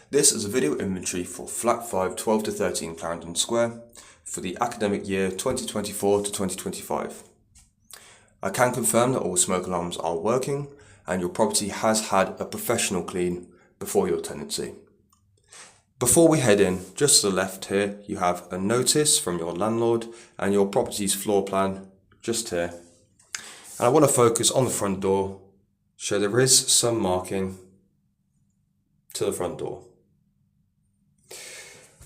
This is a video inventory for Flat 5, 12 to 13 Clarendon Square for the academic year 2024 to 2025. I can confirm that all smoke alarms are working and your property has had a professional clean before your tenancy. Before we head in, just to the left here, you have a notice from your landlord and your property's floor plan just here. And I want to focus on the front door, so there is some marking to the front door.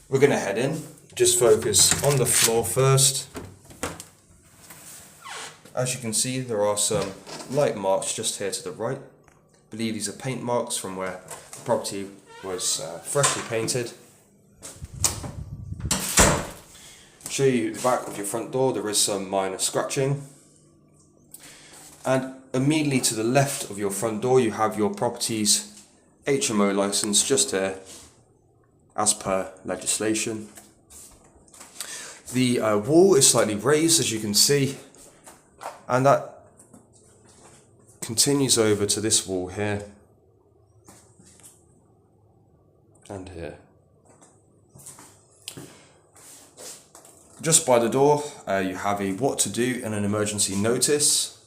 We're going to head in, just focus on the floor first. As you can see, there are some light marks just here to the right. I believe these are paint marks from where the property was freshly painted. Show you the back of your front door, there is some minor scratching. And immediately to the left of your front door, you have your property's HMO license just here, as per legislation. The wall is slightly raised, as you can see, and that continues over to this wall here and here. Just by the door, you have a what to do and an emergency notice,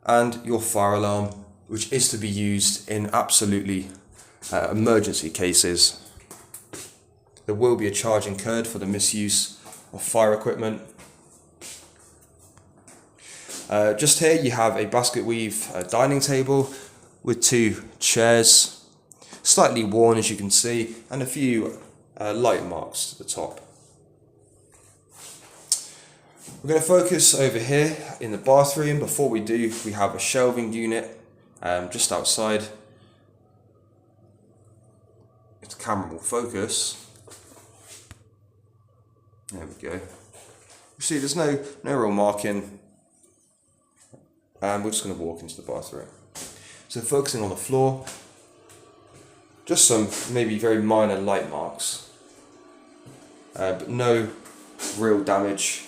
and your fire alarm, which is to be used in absolutely emergency cases. There will be a charge incurred for the misuse of fire equipment. Just here you have a basket weave dining table with two chairs, slightly worn as you can see, and a few light marks to the top. We're going to focus over here in the bathroom. Before we do, we have a shelving unit just outside. If the camera will focus. There we go. You see there's no real marking, and we're just going to walk into the bathroom. So focusing on the floor, just some maybe very minor light marks, but no real damage.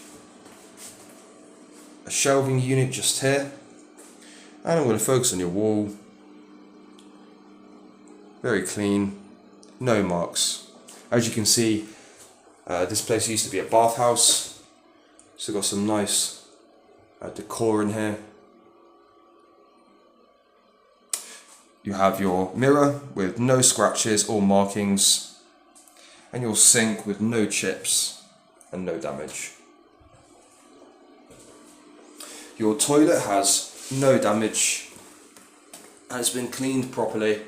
A shelving unit just here, and I'm going to focus on your wall. Very clean, no marks. As you can see, this place used to be a bathhouse, so got some nice decor in here. You have your mirror with no scratches or markings, and your sink with no chips and no damage. Your toilet has no damage and has been cleaned properly.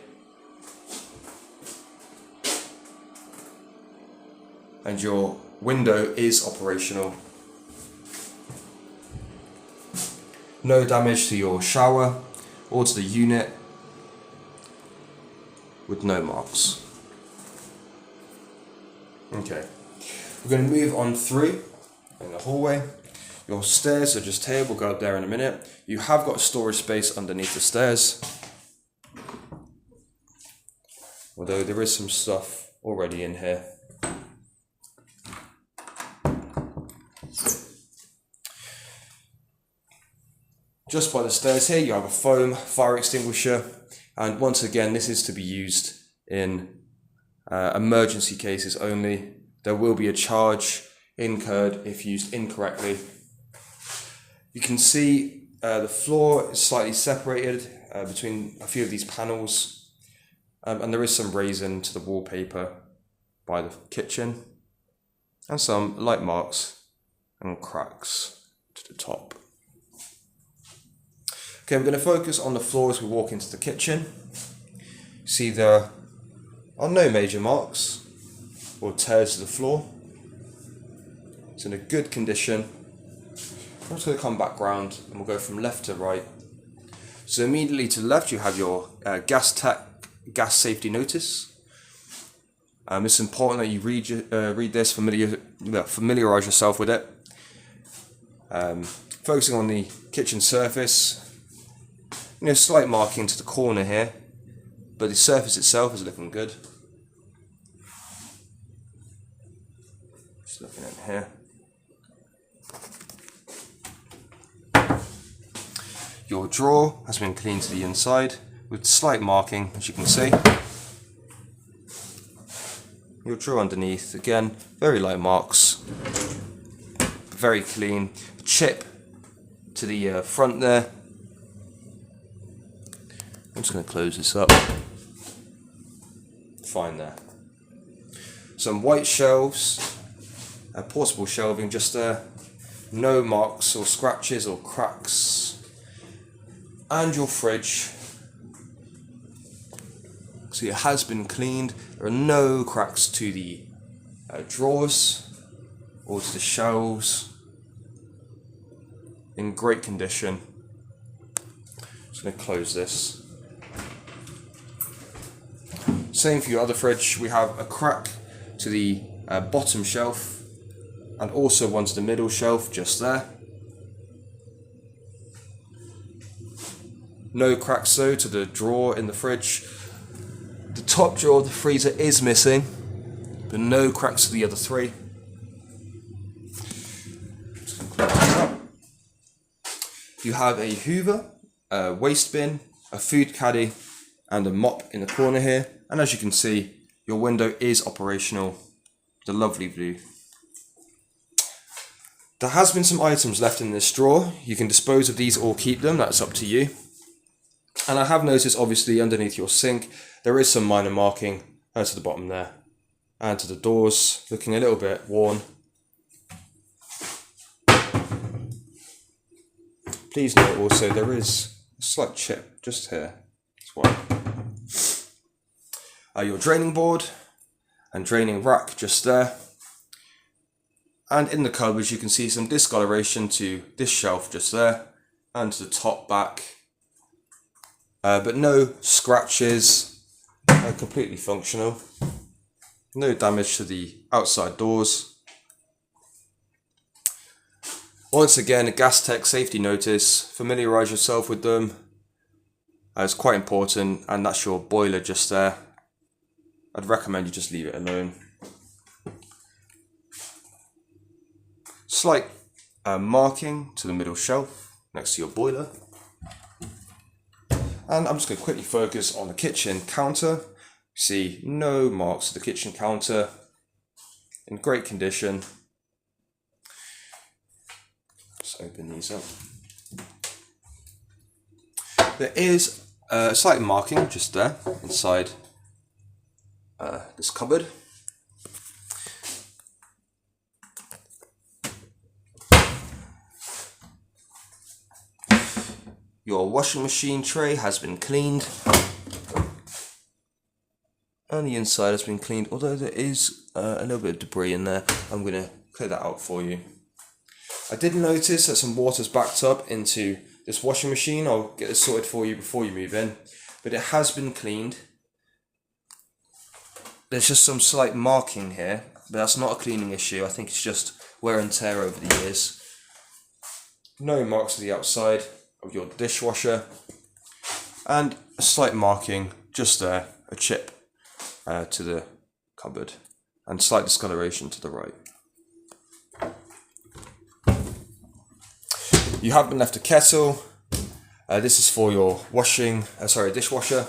And your window is operational. No damage to your shower or to the unit, with no marks. Okay, we're going to move on through in the hallway. Your stairs are just here, we'll go up there in a minute. You have got a storage space underneath the stairs, although there is some stuff already in here. Just by the stairs here, you have a foam fire extinguisher, and once again, this is to be used in emergency cases only. There will be a charge incurred if used incorrectly. You can see the floor is slightly separated between a few of these panels, and there is some raising to the wallpaper by the kitchen, and some light marks and cracks to the top. Okay, we're going to focus on the floor as we walk into the kitchen. See, there are no major marks or tears to the floor. It's in a good condition. I'm just going to come back round and we'll go from left to right. So immediately to the left you have your gas safety notice. It's important that you read this, familiarise yourself with it. Focusing on the kitchen surface, slight marking to the corner here, but the surface itself is looking good. Just looking in here. Your drawer has been cleaned to the inside with slight marking, as you can see. your drawer underneath, again, very light marks, very clean. Chip to the front there. I'm just going to close this up. Fine there. Some white shelves, portable shelving just there. No marks or scratches or cracks. And your fridge. So it has been cleaned. There are no cracks to the drawers or to the shelves. In great condition. Just going to close this. Same for your other fridge. We have a crack to the bottom shelf and also one to the middle shelf just there. No cracks though to the drawer in the fridge. The top drawer of the freezer is missing, but no cracks to the other three. You have a hoover, a waste bin, a food caddy and a mop in the corner here, and as you can see your window is operational, the lovely view. There has been some items left in this drawer. You can dispose of these or keep them, that's up to you. And I have noticed obviously underneath your sink there is some minor marking to the bottom there and to the doors, looking a little bit worn. Please note also there is a slight chip just here as well. Your draining board and draining rack just there. And in the cupboards you can see some discoloration to this shelf just there and to the top back. But no scratches, completely functional. No damage to the outside doors. Once again, a gas tech safety notice, familiarise yourself with them. It's quite important, and that's your boiler just there. I'd recommend you just leave it alone. Slight marking to the middle shelf next to your boiler. And I'm just going to quickly focus on the kitchen counter. See no marks to the kitchen counter, in great condition. Just open these up. There is a slight marking just there inside this cupboard. Your washing machine tray has been cleaned. And the inside has been cleaned, although there is a little bit of debris in there. I'm going to clear that out for you. I did notice that some water's backed up into this washing machine. I'll get this sorted for you before you move in. But it has been cleaned. There's just some slight marking here, but that's not a cleaning issue. I think it's just wear and tear over the years. No marks to the outside of your dishwasher. And a slight marking just there, a chip to the cupboard. And slight discoloration to the right. You have been left a kettle. This is for your dishwasher.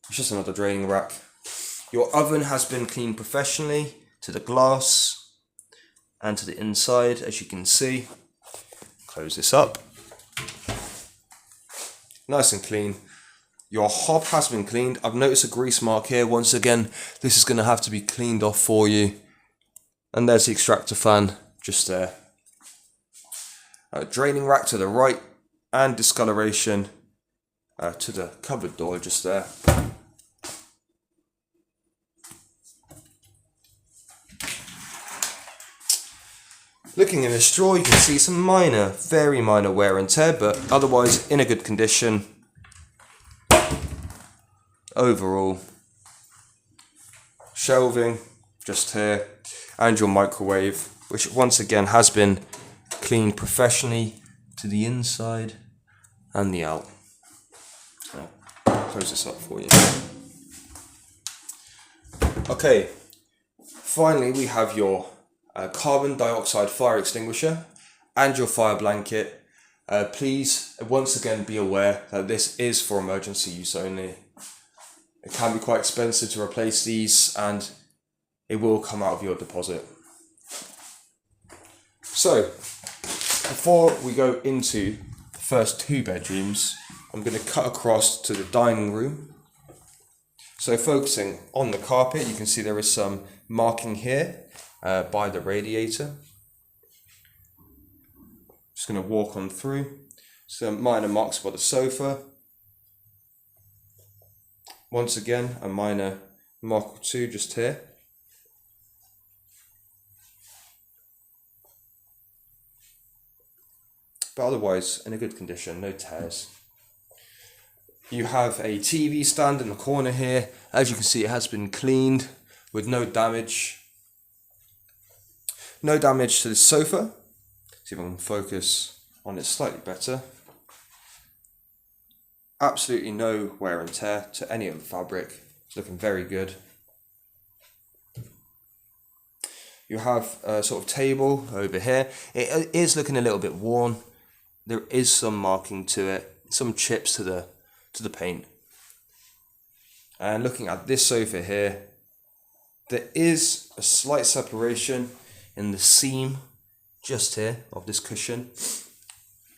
It's just another draining rack. Your oven has been cleaned professionally to the glass and to the inside, as you can see. Close this up. Nice and clean. Your hob has been cleaned. I've noticed a grease mark here. Once again, this is going to have to be cleaned off for you. And there's the extractor fan just there. Draining rack to the right and discoloration to the cupboard door just there. Looking in this drawer, you can see some minor, very minor wear and tear, but otherwise in a good condition. Overall, shelving just here, and your microwave, which once again has been cleaned professionally to the inside and the out. So, close this up for you. Okay, finally we have your carbon dioxide fire extinguisher and your fire blanket. Please once again be aware that this is for emergency use only. It can be quite expensive to replace these, and it will come out of your deposit. So, before we go into the first 2 bedrooms, I'm going to cut across to the dining room. So focusing on the carpet, you can see there is some marking here by the radiator. Just going to walk on through. Some minor marks by the sofa. Once again, a minor mark or 2 just here. But otherwise in a good condition, no tears. You have a TV stand in the corner here. As you can see, it has been cleaned with no damage. No damage to the sofa. See if I can focus on it slightly better. Absolutely no wear and tear to any of the fabric. It's looking very good. You have a sort of table over here. It is looking a little bit worn. There is some marking to it, some chips to the paint. And looking at this sofa here, there is a slight separation in the seam just here of this cushion,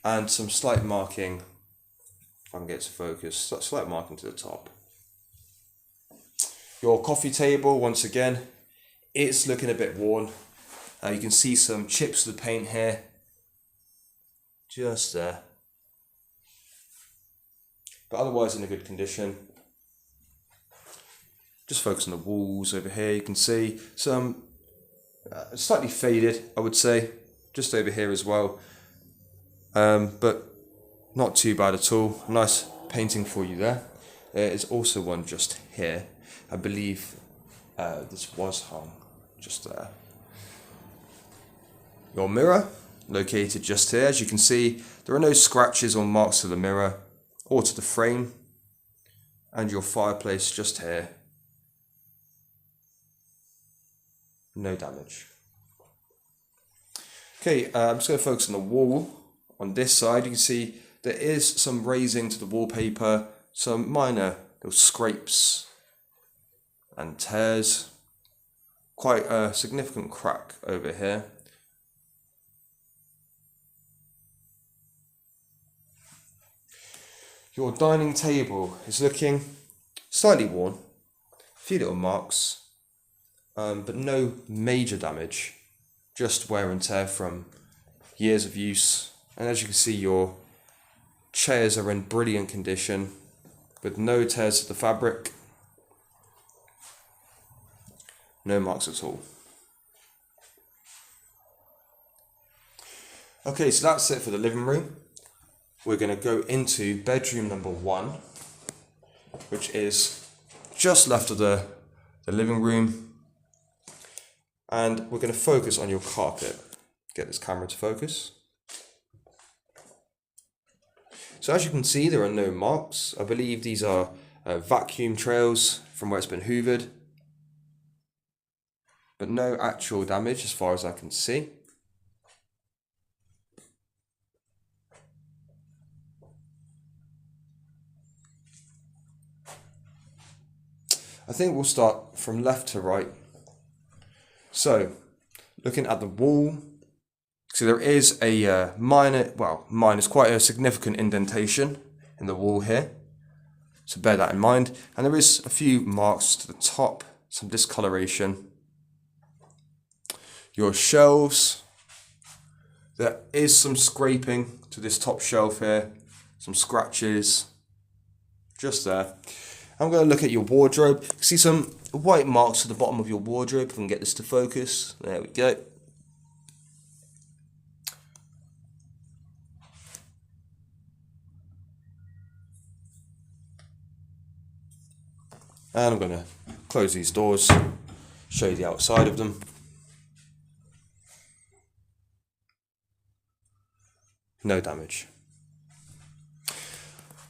and some slight marking, if I can get to focus, slight marking to the top. Your coffee table, once again, it's looking a bit worn. You can see some chips of the paint here, just there. But otherwise in a good condition. Just focus on the walls over here. You can see some slightly faded, I would say, just over here as well. But not too bad at all. A nice painting for you there. There is also one just here. I believe this was hung just there. Your mirror, located just here. As you can see, there are no scratches or marks to the mirror or to the frame. And your fireplace just here. No damage. Okay, I'm just going to focus on the wall. On this side, you can see there is some raising to the wallpaper, some minor little scrapes and tears. Quite a significant crack over here. Your dining table is looking slightly worn, a few little marks, but no major damage, just wear and tear from years of use. And as you can see, your chairs are in brilliant condition with no tears to the fabric, no marks at all. Okay, so that's it for the living room. We're going to go into bedroom number 1, which is just left of the living room. And we're going to focus on your carpet. Get this camera to focus. So as you can see, there are no marks. I believe these are vacuum trails from where it's been hoovered. But no actual damage as far as I can see. I think we'll start from left to right. So, looking at the wall, so there is a mine is quite a significant indentation in the wall here. So bear that in mind. And there is a few marks to the top, some discoloration. Your shelves, there is some scraping to this top shelf here, some scratches, just there. I'm going to look at your wardrobe. You can see some white marks at the bottom of your wardrobe. If I can get this to focus. There we go. And I'm going to close these doors, show you the outside of them. No damage.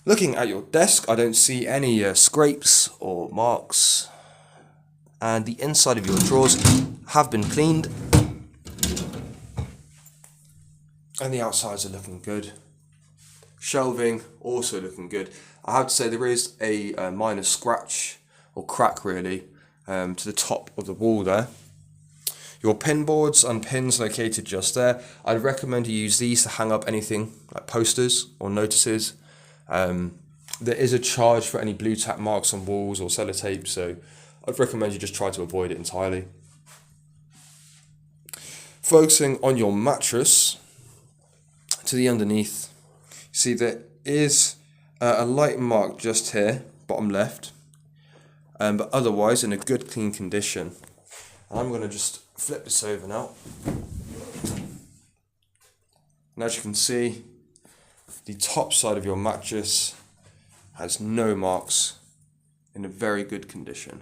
Looking at your desk, I don't see any scrapes or marks. And the inside of your drawers have been cleaned. And the outsides are looking good. Shelving also looking good. I have to say there is a minor scratch or crack really, to the top of the wall there. Your pin boards and pins located just there. I'd recommend you use these to hang up anything like posters or notices. There is a charge for any blue tack marks on walls or sellotape, so I'd recommend you just try to avoid it entirely. Focusing on your mattress to the underneath, you see there is a light mark just here, bottom left, but otherwise in a good clean condition. And I'm going to just flip this over now. And as you can see, the top side of your mattress has no marks, in a very good condition.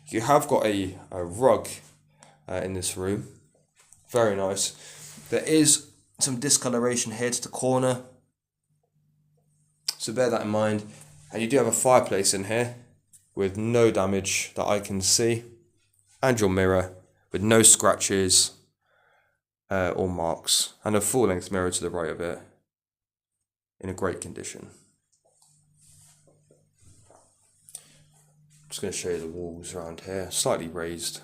You have got a rug in this room, very nice. There is some discoloration here to the corner, so bear that in mind. And you do have a fireplace in here with no damage that I can see, and your mirror with no scratches or marks, and a full length mirror to the right of it in a great condition. I'm just going to show you the walls around here, slightly raised,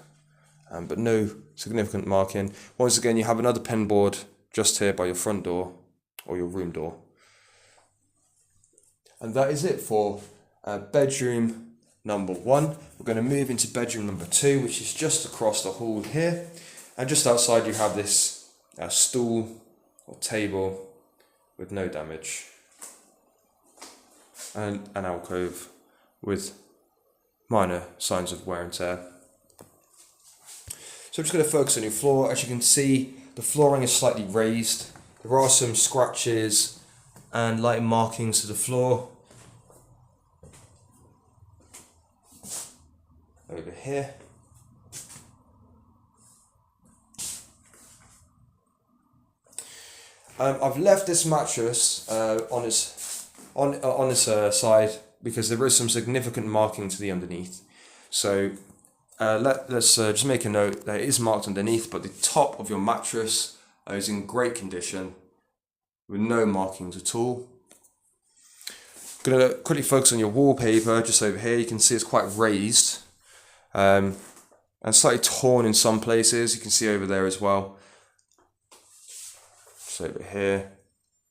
but no significant marking. Once again, you have another pen board just here by your front door or your room door. And that is it for bedroom number 1. We're going to move into bedroom number 2, which is just across the hall here. And just outside you have this stool or table with no damage, and an alcove with minor signs of wear and tear. So I'm just going to focus on your floor. As you can see, the flooring is slightly raised. There are some scratches and light markings to the floor. Over here. I've left this mattress on its side because there is some significant marking to the underneath. So let's just make a note that it is marked underneath, but the top of your mattress is in great condition with no markings at all. I'm going to quickly focus on your wallpaper just over here. You can see it's quite raised and slightly torn in some places. You can see over there as well. Just over here,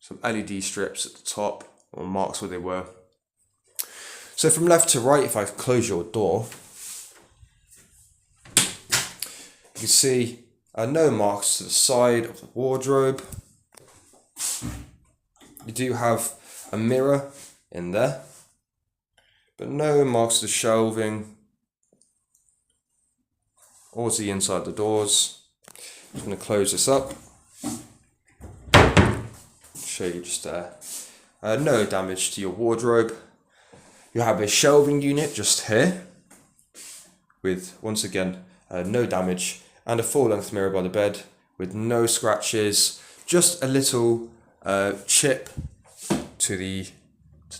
some LED strips at the top, or marks where they were. So from left to right, if I close your door, you can see no marks to the side of the wardrobe. You do have a mirror in there, but no marks to the shelving or to the inside the doors. I'm just going to close this up. Show you just there. No damage to your wardrobe. You have a shelving unit just here with, once again, no damage, and a full-length mirror by the bed with no scratches, just a little chip to the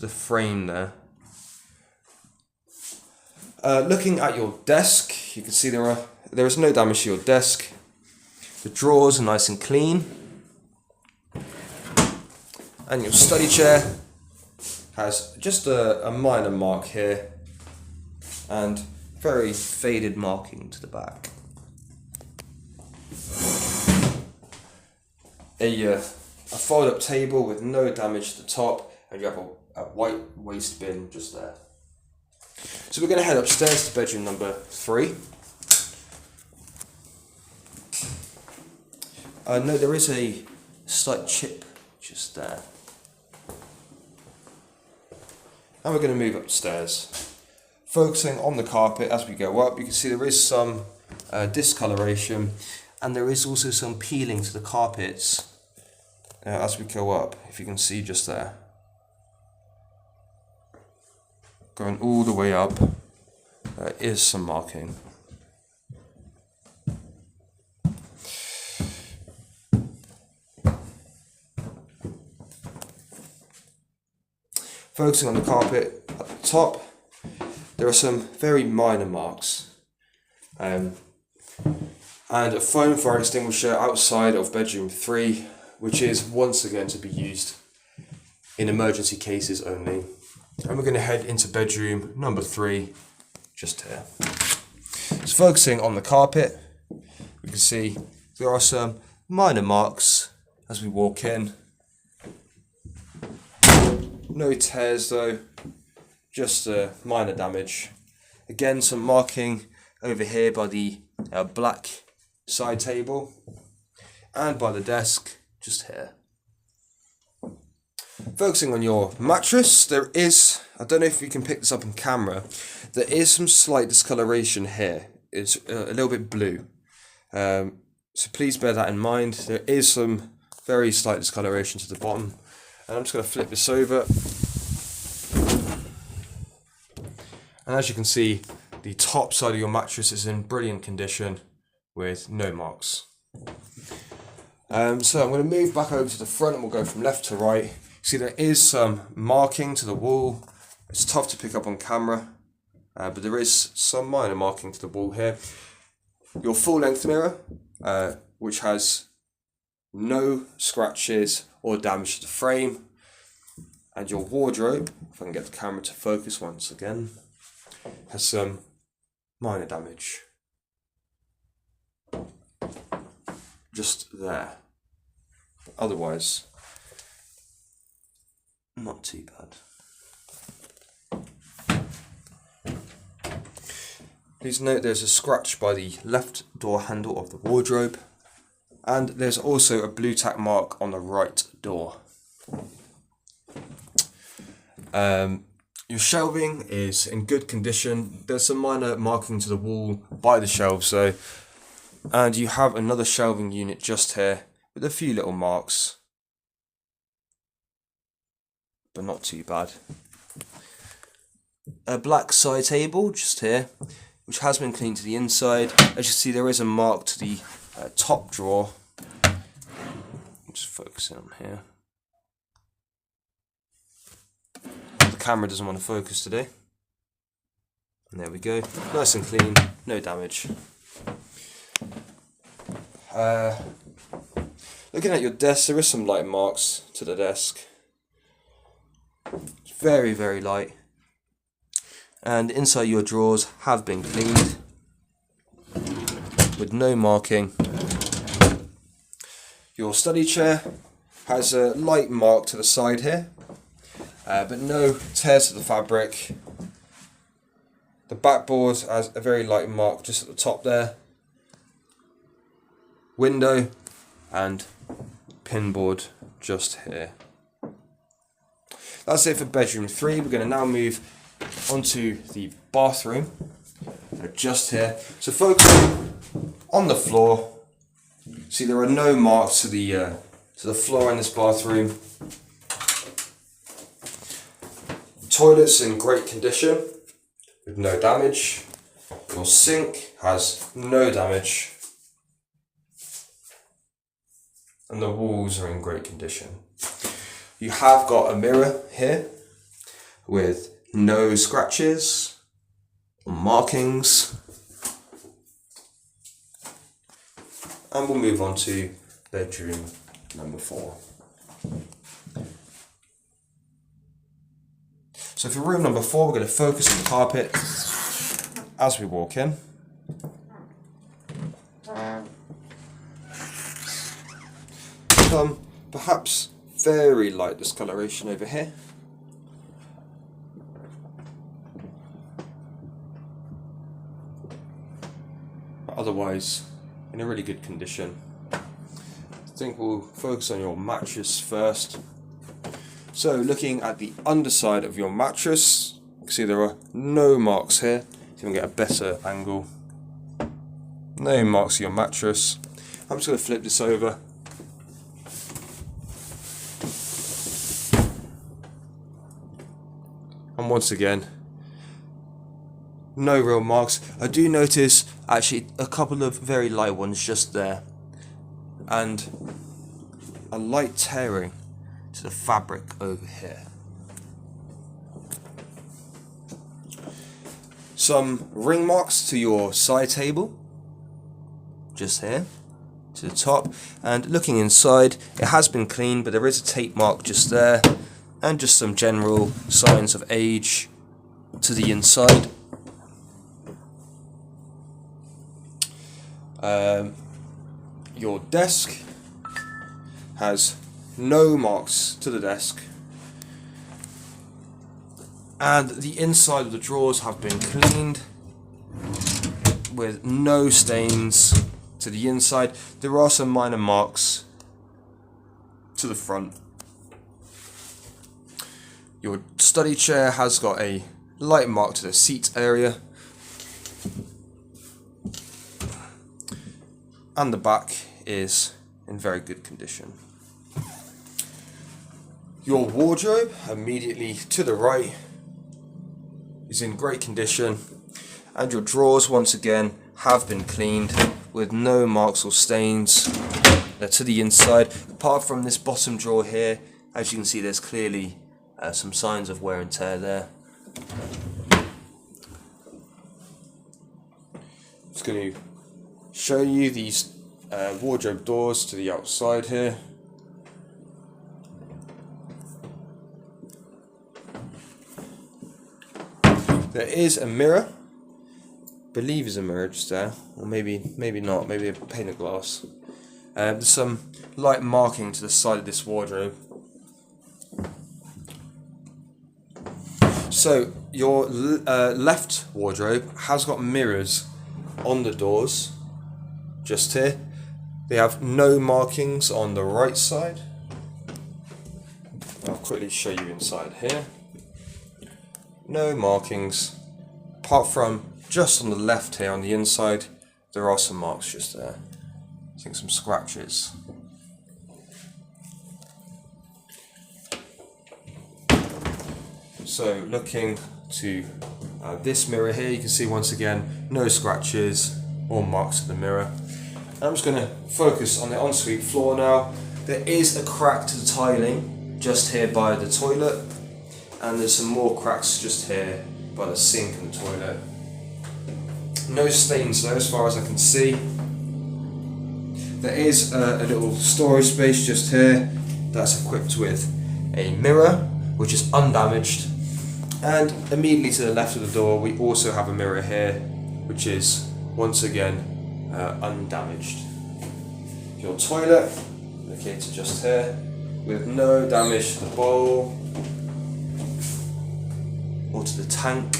frame there. Looking at your desk, you can see there is no damage to your desk. The drawers are nice and clean. And your study chair has just a minor mark here and very faded marking to the back. A fold-up table with no damage to the top, and you have a white waste bin just there. So we're going to head upstairs to bedroom number 3. No, there is a slight chip just there. And we're going to move upstairs. Focusing on the carpet as we go up, you can see there is some discoloration, and there is also some peeling to the carpets as we go up, if you can see just there. Going all the way up, there is some marking. Focusing on the carpet at the top, there are some very minor marks, and a foam fire extinguisher outside of bedroom 3, which is once again to be used in emergency cases only. And we're going to head into bedroom number 3, just here. So focusing on the carpet, we can see there are some minor marks as we walk in. No tears though, just minor damage. Again, some marking over here by the black side table and by the desk, just here. Focusing on your mattress, there is, I don't know if you can pick this up on camera, there is some slight discoloration here. It's a little bit blue. So please bear that in mind. There is some very slight discoloration to the bottom. And I'm just going to flip this over. And as you can see, the top side of your mattress is in brilliant condition with no marks. So I'm going to move back over to the front and we'll go from left to right. See, there is some marking to the wall. It's tough to pick up on camera, but there is some minor marking to the wall here. Your full length mirror, which has no scratches or damage to the frame, and your wardrobe, if I can get the camera to focus once again, has some minor damage. Just there. But otherwise, not too bad. Please note there's a scratch by the left door handle of the wardrobe, and there's also a blue tack mark on the right door. Your shelving is in good condition. There's some minor marking to the wall by the shelves though, and you have another shelving unit just here with a few little marks, but not too bad. A black side table just here, which has been cleaned to the inside. As you see, there is a mark to the top drawer. I'm just focusing on here. The camera doesn't want to focus today. And there we go. Nice and clean, no damage. Looking at your desk, there is some light marks to the desk. It's very, very light. And inside your drawers have been cleaned with no marking. Your study chair has a light mark to the side here, but no tears to the fabric. The backboard has a very light mark just at the top there. Window and pinboard just here. That's it for bedroom 3. We're going to now move onto the bathroom, just here. So focusing on the floor, see there are no marks to the floor in this bathroom. Toilet's in great condition with no damage. Your sink has no damage, and the walls are in great condition. You have got a mirror here with no scratches or markings. And we'll move on to bedroom number 4. So for room number 4, we're going to focus on the carpet as we walk in. Some perhaps very light discoloration over here. But otherwise, in a really good condition. I think we'll focus on your mattress first. So looking at the underside of your mattress, you can see there are no marks here. So you can get a better angle. No marks on your mattress. I'm just going to flip this over. And once again, no real marks. I do notice actually a couple of very light ones just there, and a light tearing to the fabric over here. Some ring marks to your side table, just here to the top, and looking inside, it has been cleaned, but there is a tape mark just there, and just some general signs of age to the inside. Your desk has no marks to the desk, and the inside of the drawers have been cleaned with no stains to the inside. There are some minor marks to the front. Your study chair has got a light mark to the seat area, and the back is in very good condition. Your wardrobe immediately to the right is in great condition, and your drawers once again have been cleaned with no marks or stains to the inside. Apart from this bottom drawer here, as you can see, there's clearly some signs of wear and tear there. Just going to show you these wardrobe doors to the outside here. There is a mirror, I believe is a mirror just there, or maybe not, maybe a pane of glass. There's some light marking to the side of this wardrobe. So your left wardrobe has got mirrors on the doors, just here. They have no markings on the right side. I'll quickly show you inside here. No markings, apart from just on the left here on the inside, there are some marks just there. I think some scratches. So looking to this mirror here, you can see once again no scratches or marks to the mirror. And I'm just going to focus on the ensuite floor now. There is a crack to the tiling just here by the toilet, and there's some more cracks just here by the sink and the toilet. No stains though, as far as I can see. There is a little storage space just here that's equipped with a mirror, which is undamaged. And immediately to the left of the door, we also have a mirror here, which is once again undamaged. Your toilet, located just here, with no damage to the bowl or to the tank.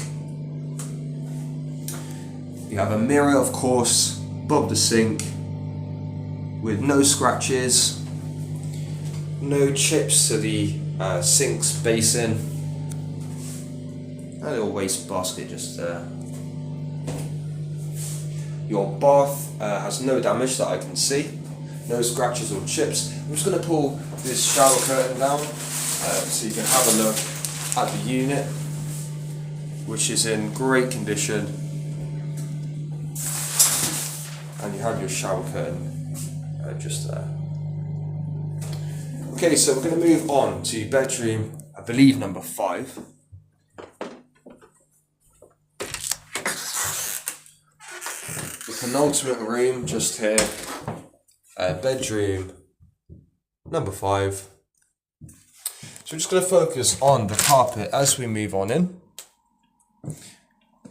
You have a mirror, of course, above the sink, with no scratches, no chips to the sink's basin, a little waste basket just there. Your bath has no damage that I can see, no scratches or chips. I'm just going to pull this shower curtain down so you can have a look at the unit, which is in great condition. And you have your shower curtain just there. Okay, so we're going to move on to bedroom, I believe number 5. The penultimate room just here, bedroom number 5. So we're just going to focus on the carpet as we move on in.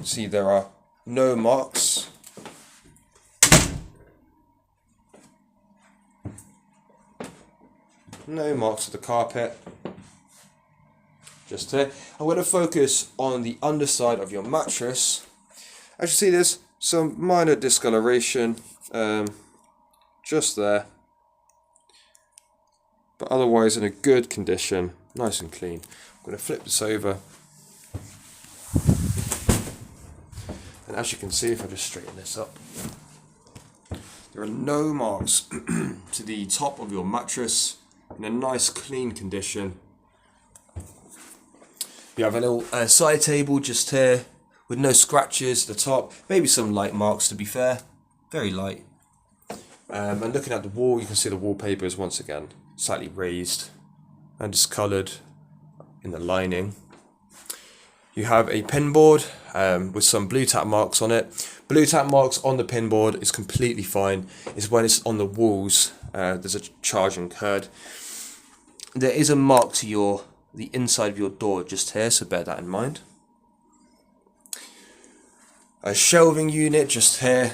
See, there are no marks. No marks to the carpet. Just here. I'm going to focus on the underside of your mattress. As you see, there's some minor discoloration just there, but otherwise in a good condition, nice and clean. I'm going to flip this over, and as you can see, if I just straighten this up, there are no marks to the top of your mattress, in a nice clean condition. You have a little side table just here with no scratches at the top, maybe some light marks to be fair, very light. And looking at the wall, you can see the wallpaper is once again slightly raised and discoloured in the lining. You have a pin board with some blue tack marks on it. Blue tack marks on the pin board is completely fine. It's when it's on the walls, there's a charge incurred. There is a mark to your the inside of your door just here, so bear that in mind. A shelving unit just here,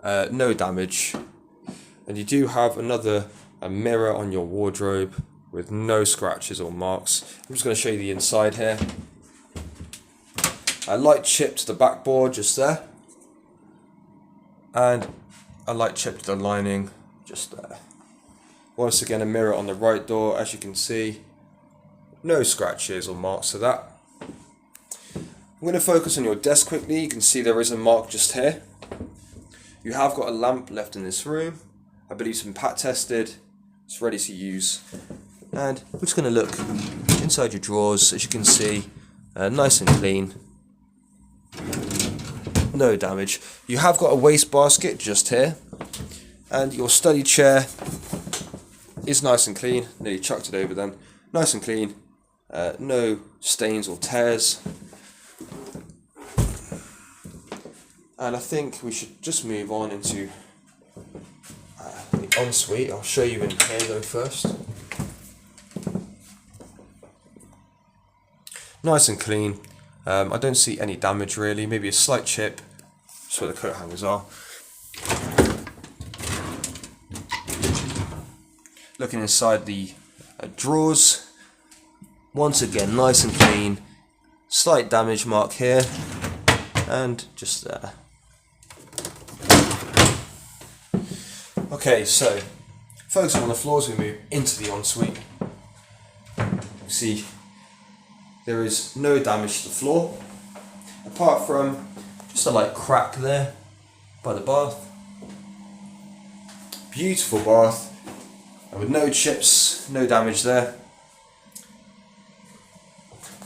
no damage. And you do have a mirror on your wardrobe with no scratches or marks. I'm just going to show you the inside here. A light chip to the backboard just there. And a light chip to the lining just there. Once again, a mirror on the right door, as you can see. No scratches or marks to that. I'm going to focus on your desk quickly. You can see there is a mark just here. You have got a lamp left in this room. I believe it's been pat tested. It's ready to use. And we're just going to look inside your drawers. As you can see, nice and clean. No damage. You have got a waste basket just here. And your study chair is nice and clean. Nearly chucked it over then. Nice and clean. No stains or tears. And I think we should just move on into the ensuite. I'll show you in here though first. Nice and clean. I don't see any damage really, maybe a slight chip. That's where the coat hangers are. Looking inside the drawers, once again nice and clean. Slight damage mark here, and just there. Okay, so focusing on the floors, we move into the ensuite. You see, there is no damage to the floor, apart from just a light crack there by the bath. Beautiful bath, and with no chips, no damage there.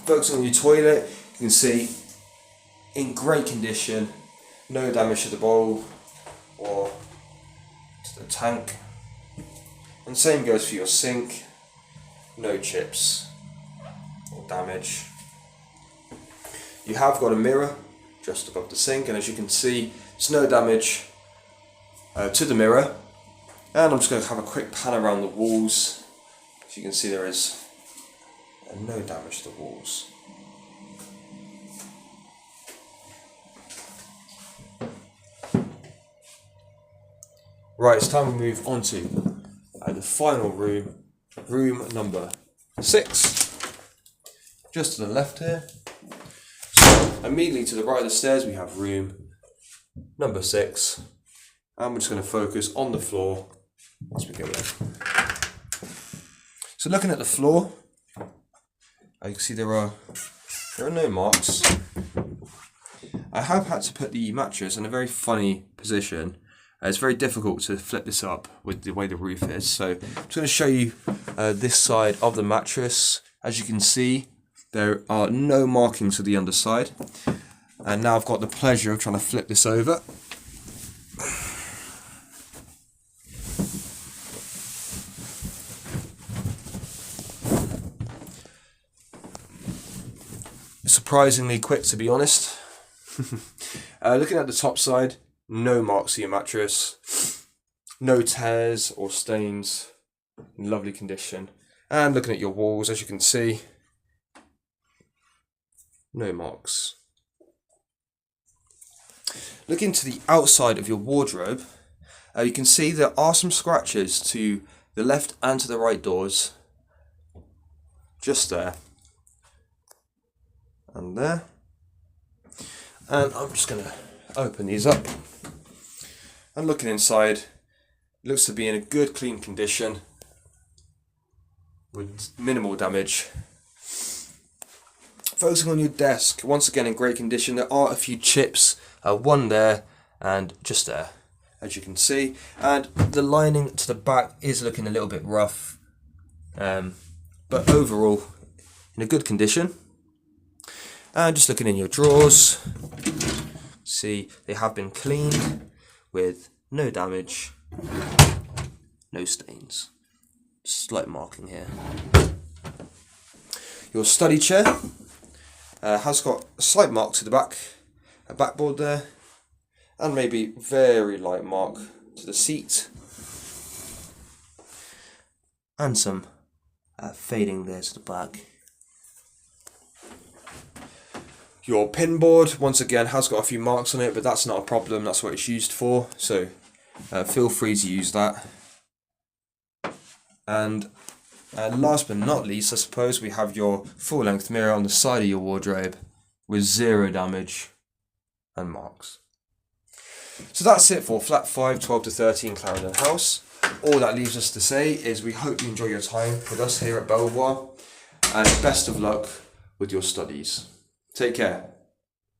Focusing on your toilet, you can see in great condition, no damage to the bowl or to the tank. And same goes for your sink, no chips or damage. You have got a mirror just above the sink, and as you can see, there's no damage to the mirror. And I'm just going to have a quick pan around the walls. As you can see, there is no damage to the walls. Right, it's time to move on to the final room, room number 6. Just to the left here. So immediately to the right of the stairs we have room number 6. And we're just going to focus on the floor as we go in. So looking at the floor, you can see there are no marks. I have had to put the mattress in a very funny position. It's very difficult to flip this up with the way the roof is. So I'm just going to show you this side of the mattress. As you can see, there are no markings to the underside. And now I've got the pleasure of trying to flip this over. Surprisingly quick, to be honest. Looking at the top side, no marks to your mattress, no tears or stains, in lovely condition. And looking at your walls, as you can see, no marks. Looking to the outside of your wardrobe, you can see there are some scratches to the left and to the right doors, just there. And there. And I'm just going to open these up. And looking inside, it looks to be in a good clean condition with minimal damage. Focusing on your desk, once again in great condition. There are a few chips, one there and just there, as you can see. And the lining to the back is looking a little bit rough, but overall in a good condition. And just looking in your drawers, see they have been cleaned with no damage, no stains. Slight marking here. Your study chair has got a slight mark to the back, a backboard there, and maybe very light mark to the seat, and some fading there to the back. Your pin board, once again, has got a few marks on it, but that's not a problem. That's what it's used for, so feel free to use that. And last but not least, I suppose, we have your full-length mirror on the side of your wardrobe with 0 damage and marks. So that's it for Flat 5, 12 to 13 Clarendon House. All that leaves us to say is we hope you enjoy your time with us here at Belvoir, and best of luck with your studies. Take care.